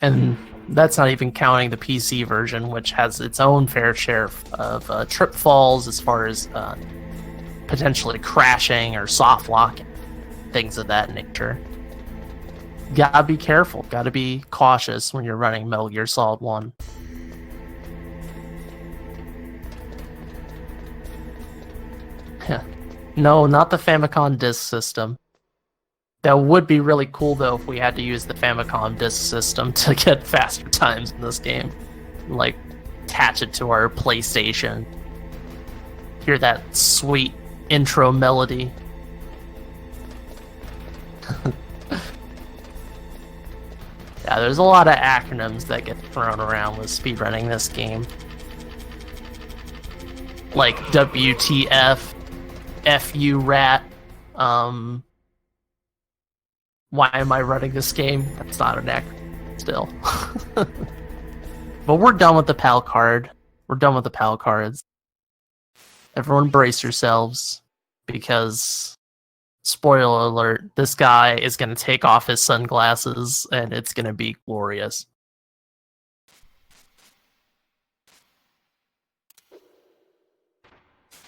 And that's not even counting the PC version, which has its own fair share of trip falls as far as potentially crashing or soft locking, things of that nature. Gotta be careful, gotta be cautious when you're running Metal Gear Solid 1. No, not the Famicom disk system. That would be really cool, though, if we had to use the Famicom disk system to get faster times in this game. Like, attach it to our PlayStation. Hear that sweet intro melody. Yeah, there's a lot of acronyms that get thrown around with speedrunning this game. Like WTF, FU rat, why am I running this game? That's not an acronym still. But we're done with the PAL card. We're done with the PAL cards. Everyone brace yourselves, because, spoiler alert, this guy is going to take off his sunglasses, and it's going to be glorious.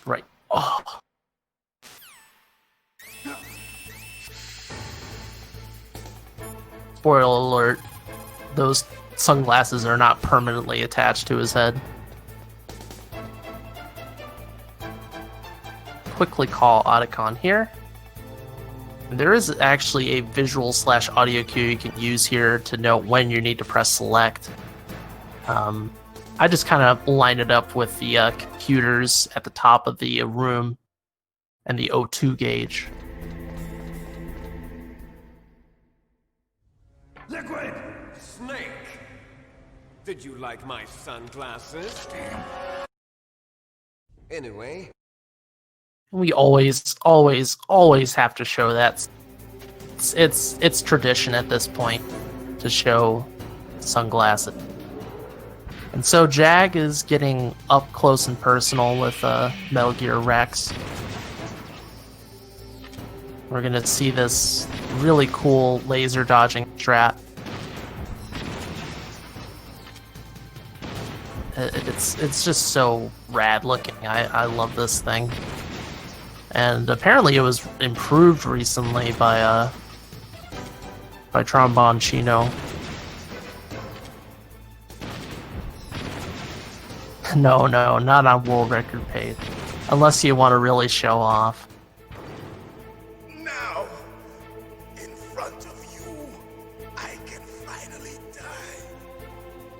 Right. Oh. Spoiler alert, those sunglasses are not permanently attached to his head. Quickly call Otacon here. There is actually a visual/audio cue you can use here to know when you need to press select. I just kind of line it up with the computers at the top of the room and the O2 gauge.
Liquid! Snake! Did you like my sunglasses? Anyway...
We always have to show that. It's tradition at this point to show sunglasses. And so Jag is getting up close and personal with Metal Gear Rex. We're gonna see this really cool laser dodging strat. It's just so rad looking. I love this thing. And apparently it was improved recently by Trombone Chino. No, not on world record pace. Unless you want to really show off.
Now, in front of you, I can finally die.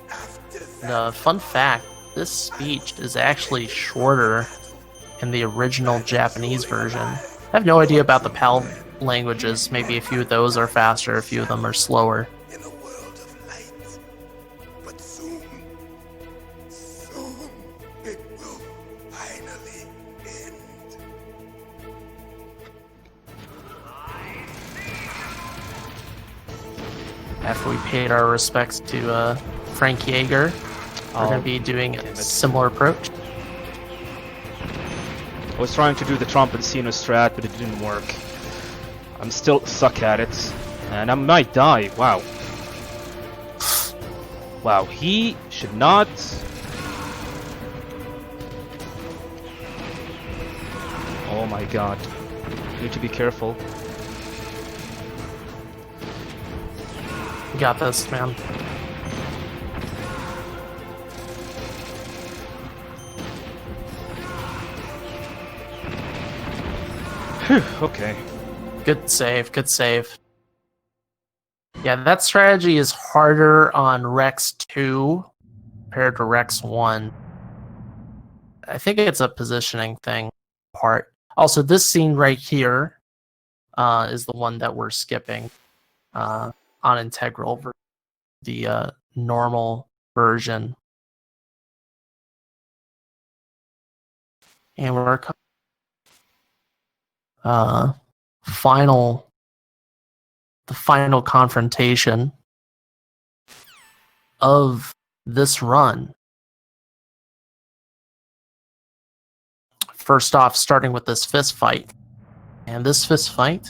After that,
Fun fact, this speech is actually shorter in the original Japanese version. I have no idea about the PAL languages. Maybe a few of those are faster, a few of them are slower.
in a world of light. But soon it will finally end.
After we paid our respects to Frank Yeager, we're going to be doing a similar approach.
I was trying to do the Trump and Cena strat, but it didn't work. I'm still suck at it, and I might die. Wow. Wow, he should not... Oh my god. Need to be careful.
You got this, man.
Phew, okay.
Good save, good save. Yeah, that strategy is harder on Rex 2 compared to Rex 1. I think it's a positioning thing part. Also, this scene right here is the one that we're skipping on Integral, the normal version. And we're the final confrontation of this run. First off, starting with this fist fight. And this fist fight,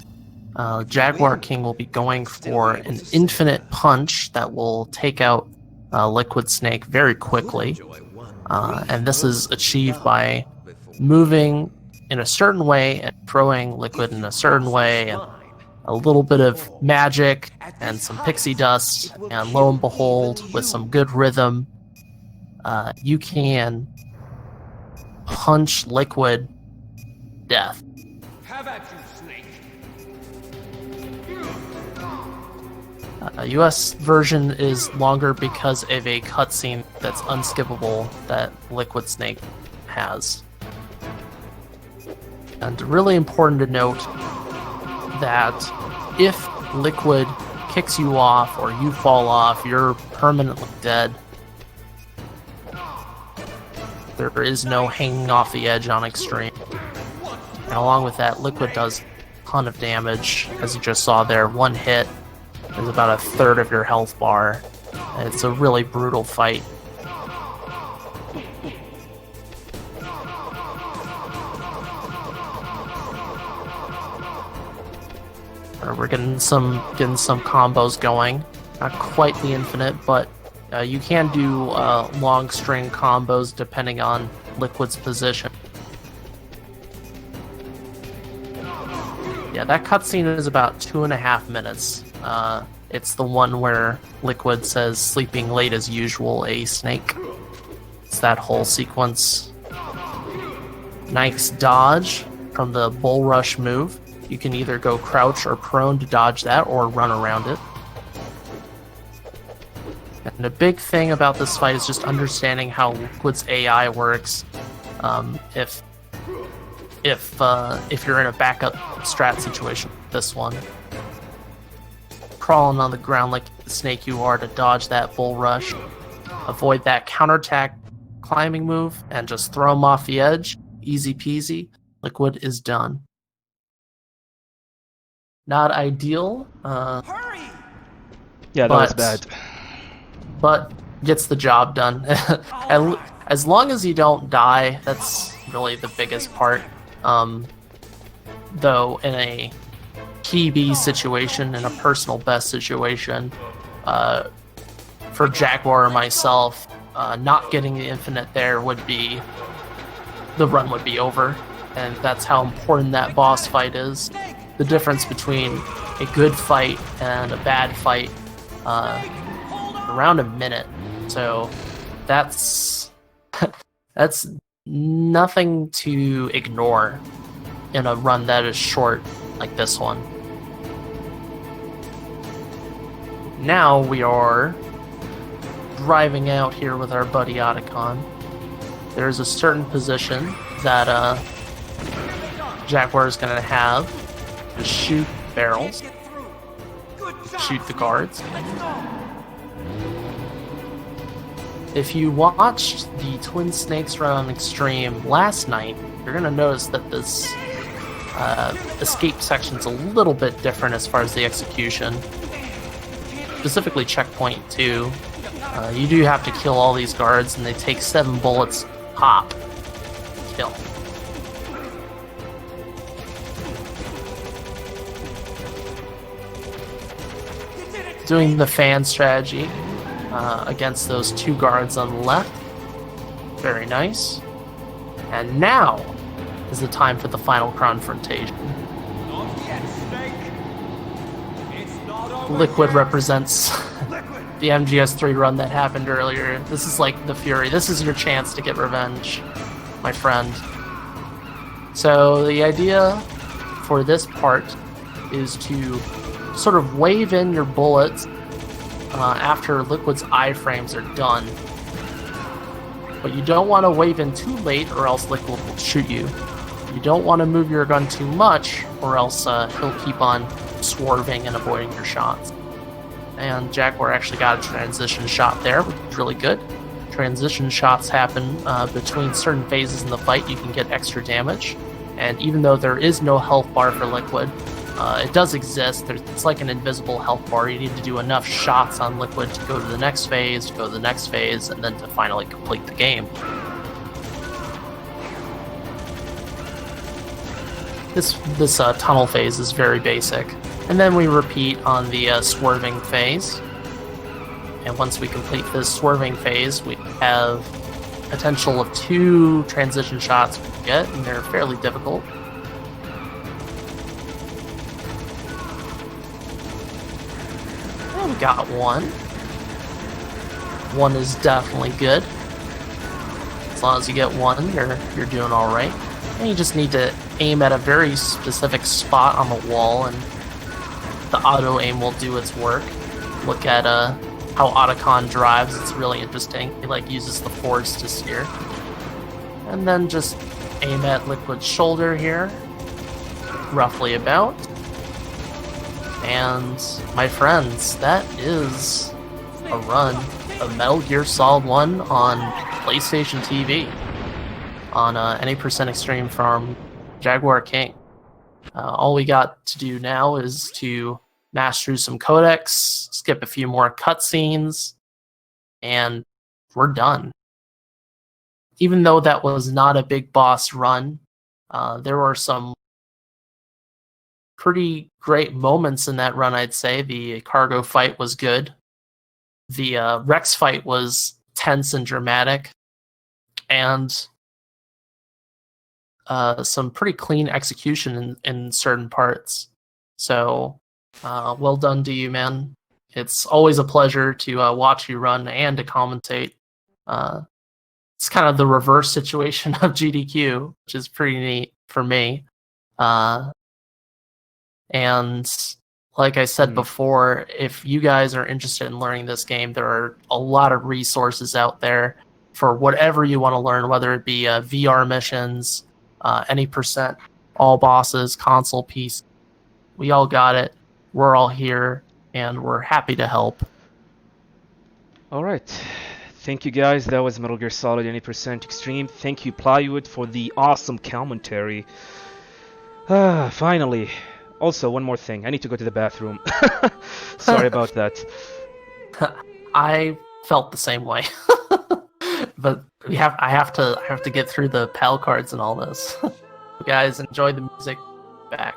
Jaguar King will be going for an infinite punch that will take out Liquid Snake very quickly. And this is achieved by moving in a certain way and throwing Liquid in a certain way, and a little bit of magic and some pixie dust, and lo and behold, with some good rhythm, you can punch Liquid death.
Have at you, Snake.
US version is longer because of a cutscene that's unskippable that Liquid Snake has. And really important to note that if Liquid kicks you off or you fall off, you're permanently dead. There is no hanging off the edge on Extreme. And along with that, Liquid does a ton of damage, as you just saw there. One hit is about a third of your health bar. And it's a really brutal fight. We're getting some combos going. Not quite the infinite, but you can do long string combos depending on Liquid's position. Yeah, that cutscene is about 2.5 minutes. It's the one where Liquid says "sleeping late as usual, a snake." It's that whole sequence. Nice dodge from the bull rush move. You can either go crouch or prone to dodge that, or run around it. And a big thing about this fight is just understanding how Liquid's AI works. If you're in a backup strat situation, this one, crawling on the ground like the snake you are to dodge that bull rush, avoid that counterattack climbing move, and just throw him off the edge. Easy peasy. Liquid is done. Not ideal.
Hurry!
Yeah, that was bad.
But gets the job done. As long as you don't die, that's really the biggest part. Though in a PB situation, in a personal best situation, for Jaguar or myself, not getting the infinite there the run would be over. And that's how important that boss fight is. The difference between a good fight and a bad fight, around a minute. So that's nothing to ignore in a run that is short like this one. Now we are driving out here with our buddy Otacon. There's a certain position that Jaguar is going to have to shoot barrels, shoot the guards. If you watched the Twin Snakes run on Extreme last night, you're going to notice that this escape section's a little bit different as far as the execution. Specifically checkpoint 2. You do have to kill all these guards, and they take 7 bullets pop to kill. Doing the fan strategy against those 2 guards on the left. Very nice. And now is the time for the final confrontation. Liquid represents the MGS3 run that happened earlier. This is like the Fury. This is your chance to get revenge, my friend. So the idea for this part is to sort of wave in your bullets after Liquid's iframes are done. But you don't want to wave in too late or else Liquid will shoot you. You don't want to move your gun too much or else he'll keep on swerving and avoiding your shots. And Jaguar actually got a transition shot there, which is really good. Transition shots happen between certain phases in the fight. You can get extra damage. And even though there is no health bar for Liquid, it does exist. It's like an invisible health bar. You need to do enough shots on Liquid to go to the next phase, and then to finally complete the game. This tunnel phase is very basic. And then we repeat on the swerving phase. And once we complete this swerving phase, we have potential of 2 transition shots we can get, and they're fairly difficult. We got 1. 1 is definitely good. As long as you get 1, you're doing all right. And you just need to aim at a very specific spot on the wall, and the auto aim will do its work. Look at how Otacon drives. It's really interesting. He like uses the force to steer. And then just aim at Liquid's shoulder here, roughly about. And my friends, that is a run of Metal Gear Solid 1 on PlayStation TV on any % Extreme from Jaguar King. All we got to do now is to mash through some codecs, skip a few more cutscenes, and we're done. Even though that was not a big boss run, there were some pretty great moments in that run, I'd say. The cargo fight was good. The Rex fight was tense and dramatic. And some pretty clean execution in certain parts. So, well done to you, man. It's always a pleasure to watch you run and to commentate. It's kind of the reverse situation of GDQ, which is pretty neat for me. And like I said before, if you guys are interested in learning this game, there are a lot of resources out there for whatever you want to learn, whether it be VR missions, any %, all bosses, console piece. We all got it. We're all here, and we're happy to help.
All right. Thank you, guys. That was Metal Gear Solid 80% Extreme. Thank you, Plywood, for the awesome commentary. Finally. Also, one more thing. I need to go to the bathroom. Sorry about that.
I felt the same way. But I have to get through the PAL cards and all this. Guys, enjoy the music. Back.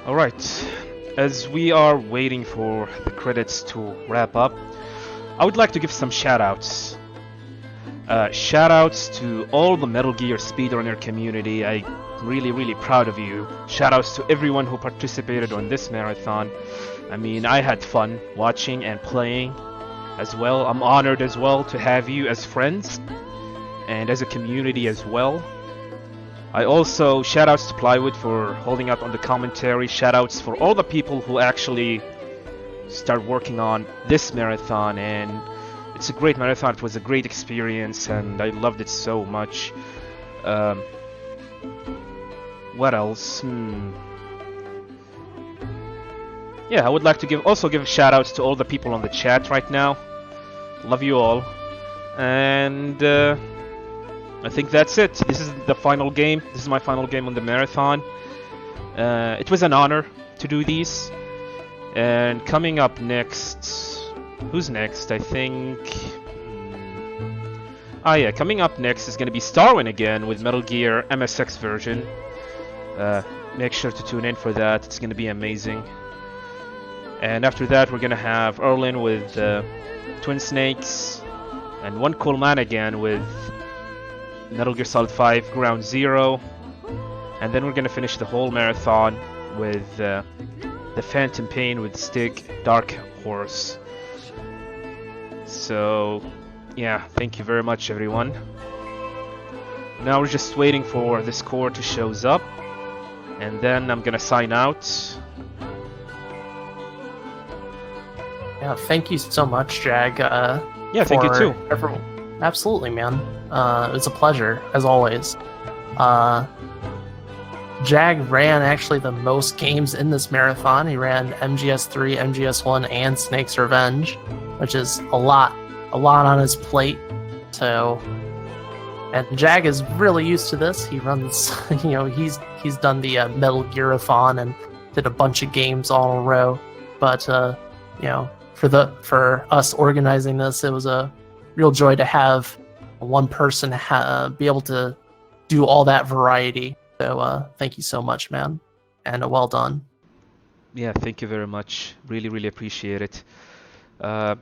Alright, as we are waiting for the credits to wrap up, I would like to give some shoutouts. Shoutouts to all the Metal Gear speedrunner community. I'm really proud of you. Shoutouts to everyone who participated on this marathon. I mean, I had fun watching and playing as well. I'm honored as well to have you as friends and as a community as well. I also shoutouts to Plywood for holding up on the commentary. Shoutouts for all the people who actually start working on this marathon, and it's a great marathon. It was a great experience and I loved it so much. What else? Yeah, I would like to give shoutouts to all the people on the chat right now. Love you all. And I think that's it. This is the final game. This is my final game on the marathon. It was an honor to do these. And coming up next... Who's next? I think... yeah, coming up next is going to be Starwin again with Metal Gear MSX version. Make sure to tune in for that. It's going to be amazing. And after that, we're going to have Erlin with Twin Snakes. And One Cool Man again with Metal Gear Solid 5 Ground Zero. And then we're going to finish the whole marathon with The Phantom Pain with Stig Dark Horse. So, yeah, thank you very much, everyone. Now we're just waiting for the score to shows up. And then I'm going to sign out.
Yeah, thank you so much, Jag.
Yeah, thank you too.
Absolutely, man. It's a pleasure, as always. Jag ran actually the most games in this marathon. He ran MGS3, MGS1, and Snake's Revenge, which is a lot on his plate. So, and Jag is really used to this. He runs, he's done the Metal Gear-a-thon and did a bunch of games all in a row. But for us organizing this, it was a real joy to have one person be able to do all that variety. So thank you so much, man, and well done.
Yeah, thank you very much. Really appreciate it.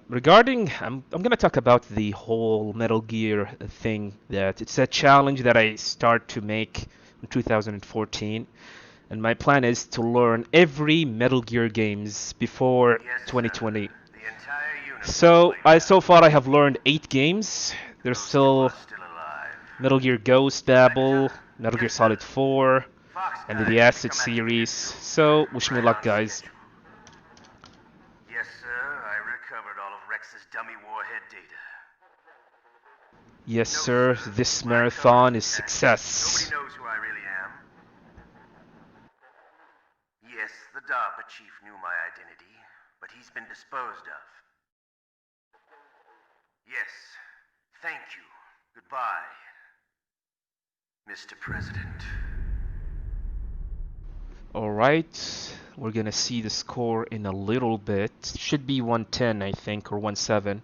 Regarding, I'm gonna talk about the whole Metal Gear thing. That it's a challenge that I start to make in 2014, and my plan is to learn every Metal Gear games before 2020. So far I have learned 8 games. There's still Metal Gear Ghost Babel, Metal Gear Solid 4, and the Acid series. So wish me luck, guys.
Yes, sir. I recovered all of Rex's dummy warhead data.
Yes, sir. This marathon is success.
Nobody knows who I really am. Yes, the DARPA chief knew my identity, but he's been disposed of. Yes, thank you. Goodbye, Mr. President.
Alright, we're gonna see the score in a little bit. Should be 110, I think, or 17.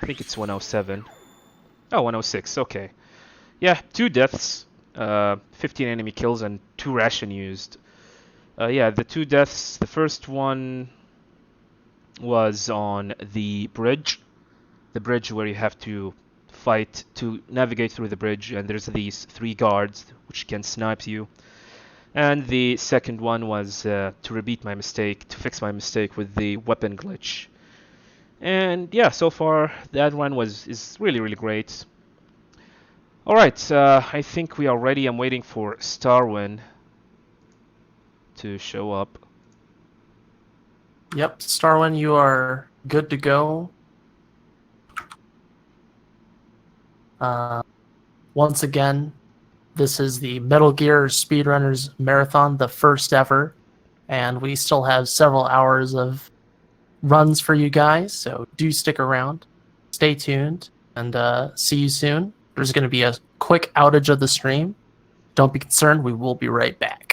I think it's 107. Oh, 106, okay. Yeah, 2 deaths, 15 enemy kills, and 2 ration used. Yeah, the 2 deaths, the first one was on the bridge. The bridge where you have to fight to navigate through the bridge, and there's these 3 guards which can snipe you. And the second one was to fix my mistake with the weapon glitch. And yeah, so far that one is really great. Alright, I think we are ready. I'm waiting for Starwin to show up.
Yep, Starwin, you are good to go. Once again, this is the Metal Gear Speedrunners Marathon, the first ever, and we still have several hours of runs for you guys, so do stick around, stay tuned, and see you soon. There's going to be a quick outage of the stream. Don't be concerned, we will be right back.